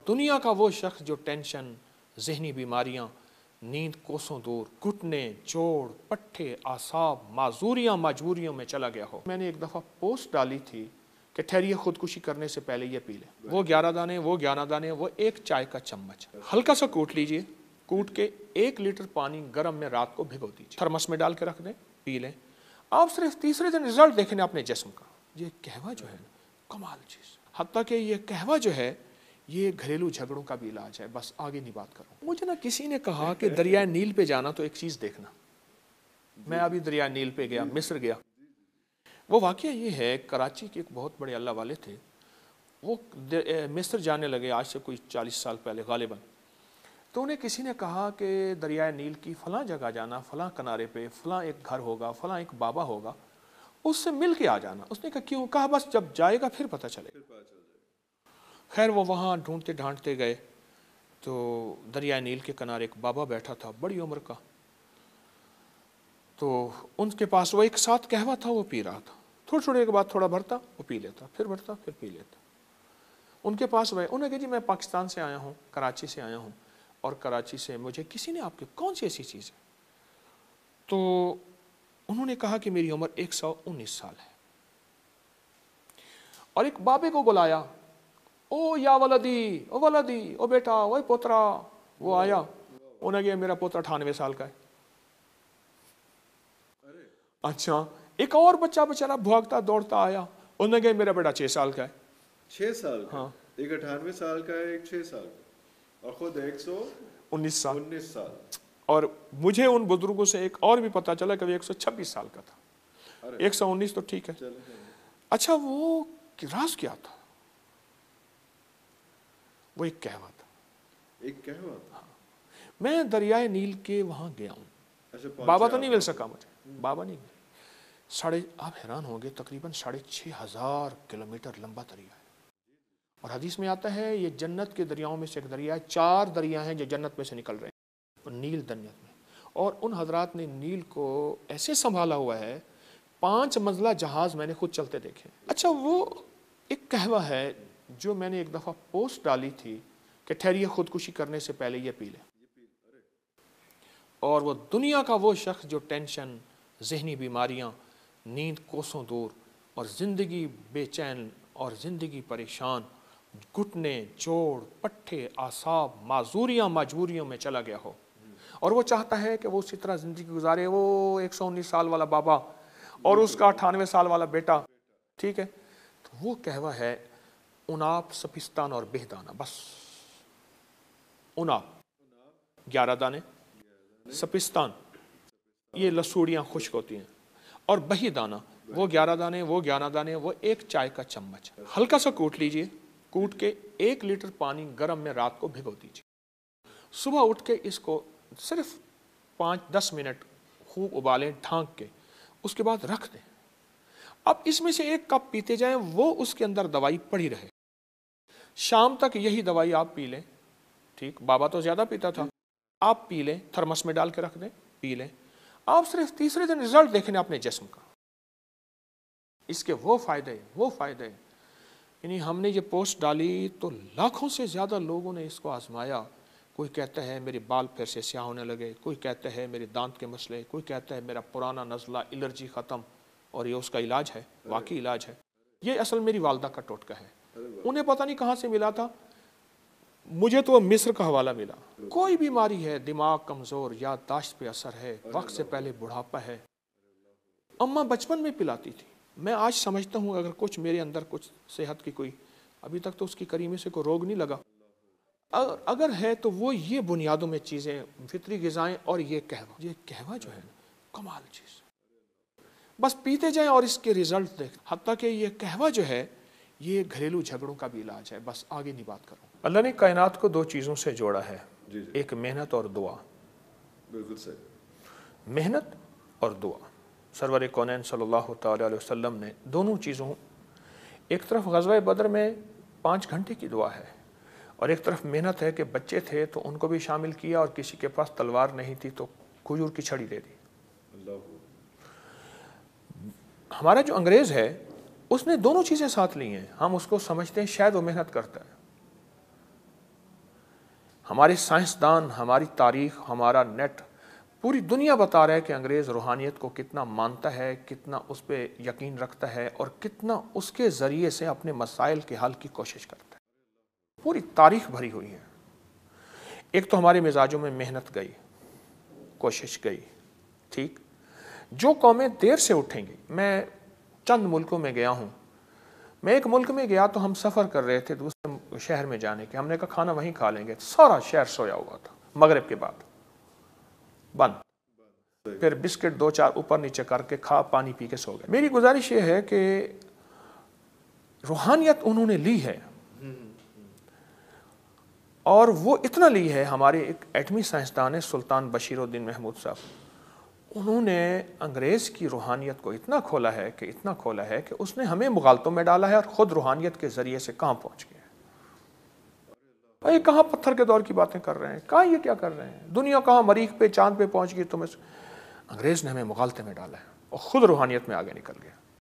دنیا کا وہ شخص جو ٹینشن، ذہنی بیماریاں، نیند کوسوں دور، گھٹنے، جوڑ، پٹھے، اعصاب، معذوریاں، مجبوریوں میں چلا گیا ہو۔ میں نے ایک دفعہ پوسٹ ڈالی تھی کہ ٹھہریے خودکشی کرنے سے پہلے یہ پی لیں، وہ 11 دانے، وہ ایک چائے کا چمچ ہلکا سا کوٹ لیجئے، کوٹ کے 1 لیٹر پانی گرم میں رات کو بھگو دیجئے، تھرمس میں ڈال کے رکھ دیں، پی لیں۔ آپ صرف تیسرے دن رزلٹ دیکھیں اپنے جسم کا۔ یہ قہوہ جو ہے کمال چیز، حتیٰ کہ یہ قہوہ جو ہے یہ گھریلو جھگڑوں کا بھی علاج ہے۔ بس آگے نہیں بات کروں۔ مجھے کسی نے کہا کہ دریائے نیل پہ جانا تو ایک چیز دیکھنا۔ میں ابھی دریائے نیل پہ گیا، مصر گیا۔ وہ واقعہ یہ ہے، کراچی کے ایک بہت بڑے اللہ والے تھے، وہ مصر جانے لگے آج سے کوئی 40 سال پہلے غالباً۔ تو انہیں کسی نے کہا کہ دریائے نیل کی فلاں جگہ جانا، فلاں کنارے پہ فلاں ایک گھر ہوگا، فلاں ایک بابا ہوگا، اس سے مل کے آ جانا۔ اس نے کہا کیوں؟ کہا بس جب جائے گا پھر پتہ چلے گا۔ خیر وہ وہاں ڈھونڈتے ڈھانٹتے گئے تو دریائے نیل کے کنارے ایک بابا بیٹھا تھا، بڑی عمر کا۔ تو ان کے پاس وہ ایک ساتھ قہوہ تھا، وہ پی رہا تھا۔ تھوڑے کے بعد تھوڑا بھرتا، وہ پی لیتا، پھر بھرتا، پھر پی لیتا۔ ان کے پاس گئے، انہوں نے کہا جی میں پاکستان سے آیا ہوں، کراچی سے آیا ہوں، اور کراچی سے مجھے کسی نے آپ کی کون سی ایسی چیز ہے؟ تو انہوں نے کہا کہ میری عمر 119 سال ہے، اور ایک بابے کو بلایا، او یا ولدی، او ولدی، او بیٹا، او پوترا۔ وہ آیا، انہوں نے کہا میرا پوترا 98 سال کا ہے۔ اچھا، ایک اور بچہ بیچارہ بھاگتا دوڑتا آیا، انہوں نے کہا میرا بیٹا 6 سال کا ہے۔ 6 سال کا؟ ایک 98 سال کا ہے، ایک 6 سال کا، اور خود 119 سال۔ اور مجھے ان بزرگوں سے ایک اور بھی پتا چلا کہ وہ 126 سال کا تھا۔ 119 تو ٹھیک ہے۔ اچھا وہ راز کیا تھا؟ وہ ایک قہوہ تھا۔ ایک قہوہ تھا؟ میں دریائے نیل کے وہاں گیا ہوں، بابا تو نہیں مل سکا مجھے، بابا نہیں مل۔ آپ حیران ہوں گے، تقریباً 6500 کلومیٹر لمبا دریا ہے، اور حدیث میں آتا ہے یہ جنت کے دریاؤں میں سے ایک دریا ہے۔ 4 دریا ہیں جو جنت میں سے نکل رہے ہیں، اور نیل جنت میں، اور ان حضرات نے نیل کو ایسے سنبھالا ہوا ہے، 5 منزلہ جہاز میں نے خود چلتے دیکھے۔ اچھا وہ ایک قہوہ ہے جو میں نے ایک دفعہ پوسٹ ڈالی تھی کہ ٹھہریے خودکشی کرنے سے پہلے یہ پی لیں، اور وہ دنیا کا وہ شخص جو ٹینشن، ذہنی بیماریاں، نیند کوسوں دور، اور زندگی بے چین اور زندگی پریشان، گھٹنے، جوڑ، پٹھے، اعصاب، معذوریاں، مجبوریوں میں چلا گیا ہو، اور وہ چاہتا ہے کہ وہ اسی طرح زندگی گزارے، وہ 119 سال والا بابا اور اس کا 98 سال والا بیٹا، ٹھیک ہے؟ تو وہ قہوہ ہے اناب، سپستان اور بہدانہ۔ بس اناب 11 دانے، سپستان یہ لسوڑیاں خشک ہوتی ہیں، اور بہی دانہ وہ 11 دانے، وہ 11 دانے، وہ ایک چائے کا چمچ ہلکا سا کوٹ لیجئے، کوٹ کے 1 لیٹر پانی گرم میں رات کو بھگو دیجئے۔ صبح اٹھ کے اس کو صرف 5-10 منٹ خوب ابالیں ڈھانک کے، اس کے بعد رکھ دیں۔ اب اس میں سے 1 کپ پیتے جائیں، وہ اس کے اندر دوائی پڑی رہے، شام تک یہی دوائی آپ پی لیں، ٹھیک؟ بابا تو زیادہ پیتا تھا، آپ پی لیں، تھرمس میں ڈال کے رکھ دیں، پی لیں۔ آپ صرف تیسرے دن رزلٹ دیکھیں اپنے جسم کا، اس کے وہ فائدے۔ یعنی ہم نے یہ پوسٹ ڈالی تو لاکھوں سے زیادہ لوگوں نے اس کو آزمایا۔ کوئی کہتا ہے میرے بال پھر سے سیاہ ہونے لگے، کوئی کہتا ہے میرے دانت کے مسئلے، کوئی کہتا ہے میرا پرانا نزلہ، الرجی ختم، اور یہ اس کا علاج ہے، واقعی علاج ہے۔ یہ اصل میری والدہ کا ٹوٹکا ہے، انہیں پتہ نہیں کہاں سے ملا تھا، مجھے تو مصر کا حوالہ ملا۔ کوئی بیماری ہے، دماغ کمزور، یادداشت پہ اثر ہے، وقت سے پہلے بڑھاپا ہے، اماں بچپن میں پلاتی تھی۔ میں آج سمجھتا ہوں اگر کچھ میرے اندر کچھ صحت کی کوئی، ابھی تک تو اس کی کریمے سے کوئی روگ نہیں لگا، اگر ہے تو وہ یہ بنیادوں میں چیزیں، فطری غذائیں اور یہ قہوہ جو ہے کمال چیز۔ بس پیتے جائیں اور اس کے رزلٹ دیکھ، حتیٰ کہ یہ قہوہ جو ہے یہ گھریلو جھگڑوں کا بھی علاج ہے۔ بس آگے نہیں بات کروں۔ اللہ نے کائنات کو 2 چیزوں سے جوڑا ہے، ایک محنت اور دعا۔ بالکل صحیح۔ محنت اور دعا۔ سرور کونین صلی اللہ تعالی علیہ وسلم نے دونوں چیزوں، ایک طرف غزوہ بدر میں 5 گھنٹے کی دعا ہے، اور ایک طرف محنت ہے کہ بچے تھے تو ان کو بھی شامل کیا، اور کسی کے پاس تلوار نہیں تھی تو کھجور کی چھڑی دے دی۔ ہمارا جو انگریز ہے اس نے دونوں چیزیں ساتھ لی ہیں، ہم اس کو سمجھتے ہیں شاید وہ محنت کرتا ہے، ہمارے سائنسدان، ہماری تاریخ، ہمارا نیٹ، پوری دنیا بتا رہا ہے کہ انگریز روحانیت کو کتنا مانتا ہے، کتنا اس پہ یقین رکھتا ہے اور کتنا اس کے ذریعے سے اپنے مسائل کے حل کی کوشش کرتا ہے۔ پوری تاریخ بھری ہوئی ہے۔ ایک تو ہمارے مزاجوں میں محنت گئی، کوشش گئی، ٹھیک۔ جو قومیں دیر سے اٹھیں گی، میں چند ملکوں میں گیا ہوں، میں ایک ملک میں گیا تو ہم سفر کر رہے تھے دوسرے شہر میں جانے کے، ہم نے کہا کھانا وہیں کھا لیں گے، سارا شہر سویا ہوا تھا، مغرب کے بعد بند، پھر بسکٹ دو چار اوپر نیچے کر کے کھا پانی پی کے سو گئے۔ میری گزارش یہ ہے کہ روحانیت انہوں نے لی ہے، اور وہ اتنا لی ہے، ہمارے ایک ایٹمی سائنسدان ہے سلطان بشیر الدین محمود صاحب، انہوں نے انگریز کی روحانیت کو اتنا کھولا ہے کہ اس نے ہمیں مغالطوں میں ڈالا ہے اور خود روحانیت کے ذریعے سے کہاں پہنچ گیا ہے۔ یہ کہاں پتھر کے دور کی باتیں کر رہے ہیں، کہاں یہ کیا کر رہے ہیں، دنیا کہاں مریخ پہ چاند پہ پہنچ گئی، انگریز نے ہمیں مغالطے میں ڈالا ہے اور خود روحانیت میں آگے نکل گیا۔